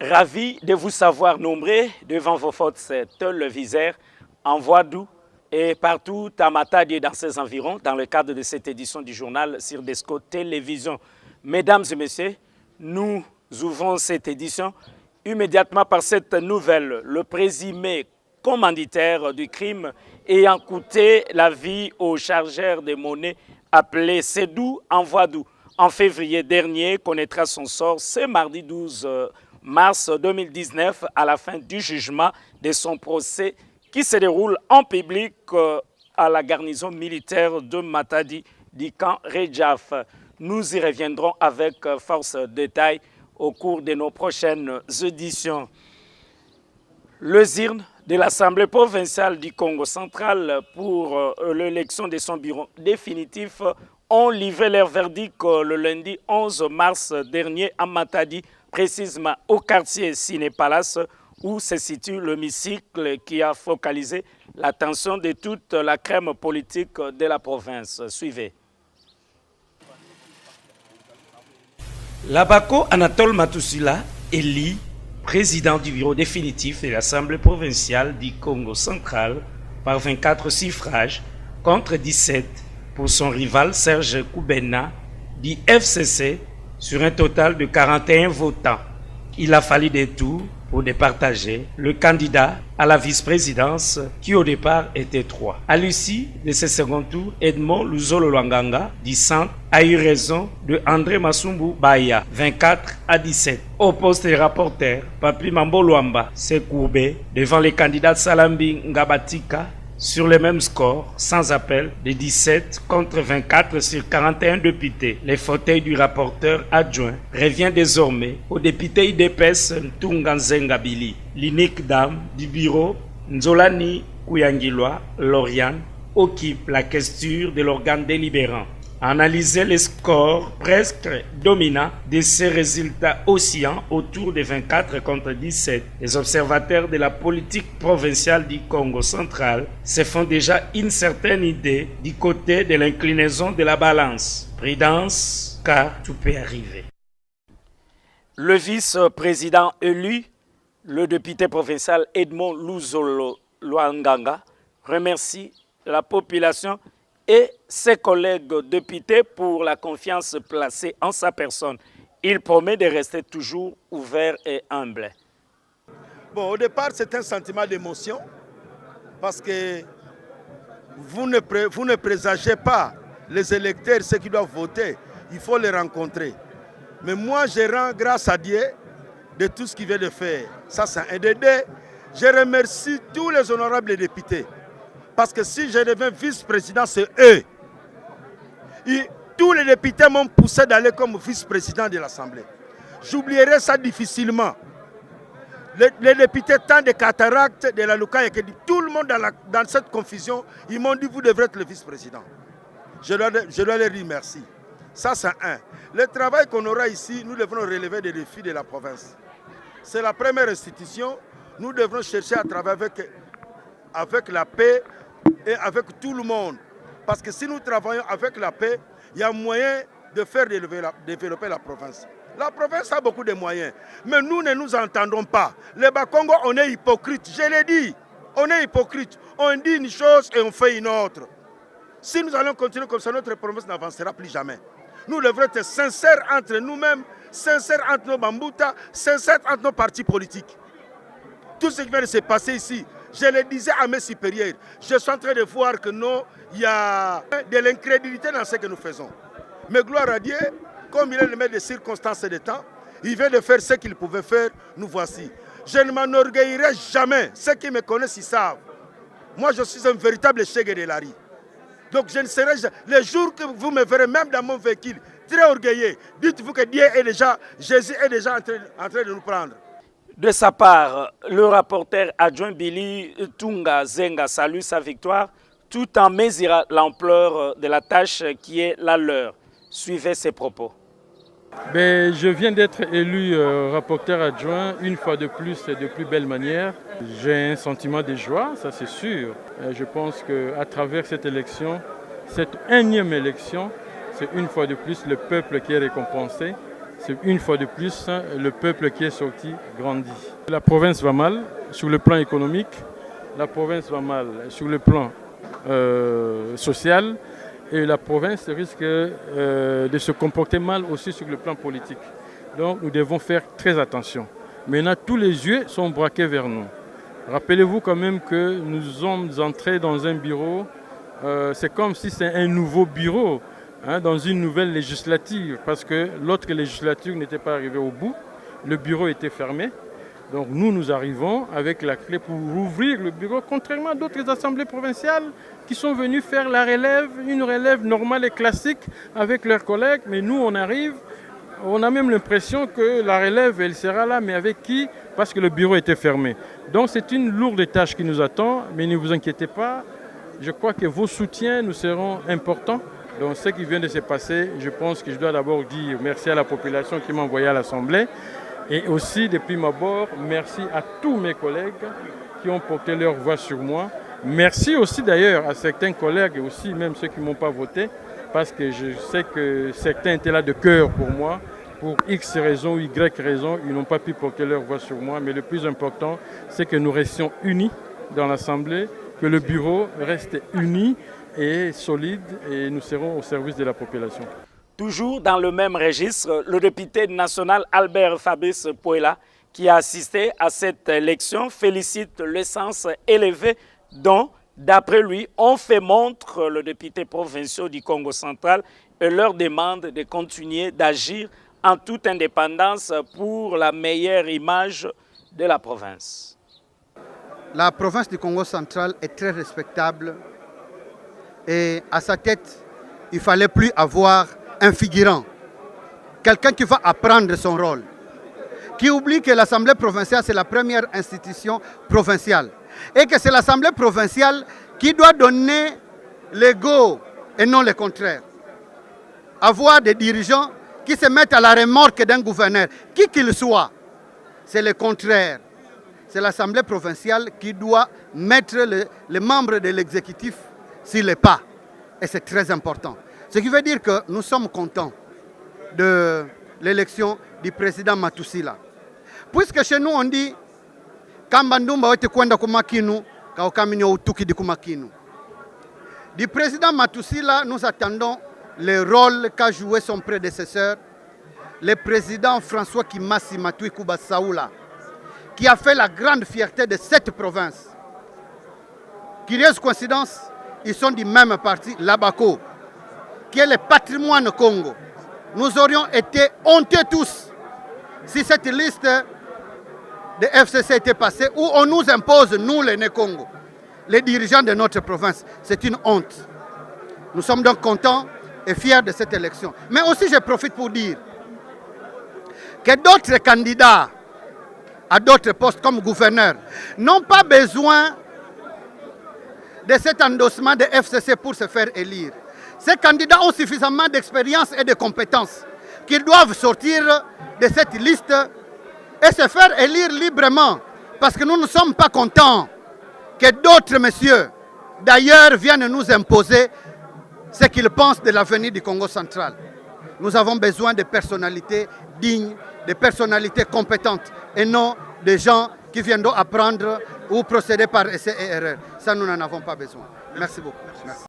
Ravi de vous savoir nombreux devant vos fortes le Visère, en Voadou et partout à Matadi et dans ses environs, dans le cadre de cette édition du journal Sirdesco Télévision. Mesdames et messieurs, nous ouvrons cette édition immédiatement par cette nouvelle. Le présumé commanditaire du crime ayant coûté la vie au chargeur de monnaie appelé Sédou en Voadou. En février dernier, connaîtra son sort ce mardi 12 mars 2019 à la fin du jugement de son procès qui se déroule en public à la garnison militaire de Matadi du camp Redjaf. Nous y reviendrons avec force détail au cours de nos prochaines éditions. Le ZIRN de l'Assemblée provinciale du Congo central pour l'élection de son bureau définitif ont livré leur verdict le lundi 11 mars dernier à Matadi, précisément au quartier Ciné Palace, où se situe l'hémicycle qui a focalisé l'attention de toute la crème politique de la province. Suivez. Labako Anatole Matousila, élu président du bureau définitif de l'Assemblée provinciale du Congo central par 24 suffrages contre 17 pour son rival Serge Koubena du FCC sur un total de 41 votants. Il a fallu des tours pour départager le candidat à la vice-présidence qui au départ était 3. À l'issue de ce second tour, Edmond Luzolo Lwanganga du centre a eu raison de André Masumbu Baya, 24 à 17. Au poste de rapporteur, Papi Mambo Luamba s'est courbé devant les candidats Salambi Ngabatika sur le même score, sans appel, de 17 contre 24 sur 41 députés. Le fauteuil du rapporteur adjoint revient désormais au député IDPS Ntunga Nzengabili. L'unique dame du bureau, Nzolani Kouyangilwa Lauriane, occupe la questure de l'organe délibérant. Analyser les scores presque dominants de ces résultats oscillant autour de 24 contre 17. Les observateurs de la politique provinciale du Congo central se font déjà une certaine idée du côté de l'inclinaison de la balance. Prudence, car tout peut arriver. Le vice-président élu, le député provincial Edmond Luzolo Lwanganga, remercie la population et ses collègues députés pour la confiance placée en sa personne. Il promet de rester toujours ouvert et humble. Bon, au départ, c'est un sentiment d'émotion parce que vous ne présagez pas les électeurs, ceux qui doivent voter. Il faut les rencontrer. Mais moi, je rends grâce à Dieu de tout ce qu'il vient de faire. Ça, c'est un des deux. Je remercie tous les honorables députés. Parce que si je deviens vice-président, c'est eux. Et tous les députés m'ont poussé d'aller comme vice-président de l'Assemblée. J'oublierai ça difficilement. Les députés, tant de cataractes de la Luka, tout le monde dans cette confusion, ils m'ont dit vous devrez être le vice-président. Je dois leur dire merci. Ça, c'est un. Le travail qu'on aura ici, nous devrons relever des défis de la province. C'est la première institution. Nous devrons chercher à travailler avec la paix et avec tout le monde. Parce que si nous travaillons avec la paix, il y a moyen de faire développer la province. La province a beaucoup de moyens, mais nous ne nous entendons pas. Les Bas-Congo, on est hypocrite, je l'ai dit. On est hypocrite. On dit une chose et on fait une autre. Si nous allons continuer comme ça, notre province n'avancera plus jamais. Nous devrons être sincères entre nous-mêmes, sincères entre nos bamboutas, sincères entre nos partis politiques. Tout ce qui vient de se passer ici, je le disais à mes supérieurs, je suis en train de voir que non, il y a de l'incrédulité dans ce que nous faisons. Mais gloire à Dieu, comme il est le maître des circonstances et des temps, il vient de faire ce qu'il pouvait faire, nous voici. Je ne m'enorgueillirai jamais, ceux qui me connaissent, ils savent. Moi, je suis un véritable Cheikh de Lari. Donc je ne serai jamais, les jours que vous me verrez, même dans mon véhicule, très orgueilleux, dites-vous que Dieu est déjà, Jésus est déjà en train de nous prendre. De sa part, le rapporteur adjoint Billy Tunga Zenga salue sa victoire tout en mesurant l'ampleur de la tâche qui est la leur. Suivez ses propos. Je viens d'être élu rapporteur adjoint une fois de plus et de plus belle manière. J'ai un sentiment de joie, ça c'est sûr. Je pense qu'à travers cette élection, cette énième élection, c'est une fois de plus le peuple qui est récompensé. C'est une fois de plus le peuple qui est sorti grandit. La province va mal sur le plan économique, la province va mal sur le plan social et la province risque de se comporter mal aussi sur le plan politique. Donc nous devons faire très attention. Maintenant, tous les yeux sont braqués vers nous. Rappelez-vous quand même que nous sommes entrés dans un bureau, c'est comme si c'est un nouveau bureau, dans une nouvelle législature, parce que l'autre législature n'était pas arrivée au bout, le bureau était fermé. Donc nous arrivons avec la clé pour ouvrir le bureau, contrairement à d'autres assemblées provinciales qui sont venues faire la relève, une relève normale et classique avec leurs collègues. Mais nous, on arrive, on a même l'impression que la relève, elle sera là, mais avec qui? Parce que le bureau était fermé. Donc c'est une lourde tâche qui nous attend, mais ne vous inquiétez pas. Je crois que vos soutiens nous seront importants. Donc ce qui vient de se passer, je pense que je dois d'abord dire merci à la population qui m'a envoyé à l'Assemblée. Et aussi, depuis ma bord, merci à tous mes collègues qui ont porté leur voix sur moi. Merci aussi d'ailleurs à certains collègues et aussi même ceux qui ne m'ont pas voté, parce que je sais que certains étaient là de cœur pour moi. Pour X raisons ou Y raisons, ils n'ont pas pu porter leur voix sur moi. Mais le plus important, c'est que nous restions unis dans l'Assemblée, que le bureau reste uni et solide et nous serons au service de la population. Toujours dans le même registre, le député national Albert Fabrice Pouela, qui a assisté à cette élection, félicite le sens élevé dont, d'après lui, ont fait montre le député provincial du Congo central et leur demande de continuer d'agir en toute indépendance pour la meilleure image de la province. La province du Congo central est très respectable et à sa tête, il ne fallait plus avoir un figurant, quelqu'un qui va apprendre son rôle, qui oublie que l'Assemblée provinciale, c'est la première institution provinciale et que c'est l'Assemblée provinciale qui doit donner le go et non le contraire. Avoir des dirigeants qui se mettent à la remorque d'un gouverneur, qui qu'il soit, c'est le contraire. C'est l'Assemblée provinciale qui doit mettre les membres de l'exécutif sur les pas. Et c'est très important. Ce qui veut dire que nous sommes contents de l'élection du président Matusila. Puisque chez nous on dit Kambandumba wete kwenda kumakinu kaukaminyo utuki di kumakinu. Du président Matusila, nous attendons le rôle qu'a joué son prédécesseur, le président François Kimasi Matui Kuba Saoula, qui a fait la grande fierté de cette province. Curieuse coïncidence, ils sont du même parti, l'Abaco, qui est le patrimoine Congo. Nous aurions été honteux tous si cette liste de FCC était passée, où on nous impose, nous les Né-Congo, les dirigeants de notre province. C'est une honte. Nous sommes donc contents et fiers de cette élection. Mais aussi, je profite pour dire que d'autres candidats à d'autres postes comme gouverneur n'ont pas besoin de cet endossement de FCC pour se faire élire. Ces candidats ont suffisamment d'expérience et de compétences qu'ils doivent sortir de cette liste et se faire élire librement. Parce que nous ne sommes pas contents que d'autres messieurs, d'ailleurs, viennent nous imposer ce qu'ils pensent de l'avenir du Congo central. Nous avons besoin de personnalités dignes, de personnalités compétentes et non de gens qui viendront apprendre ou procéder par essai et erreur. Ça, nous n'en avons pas besoin. Merci beaucoup. Merci.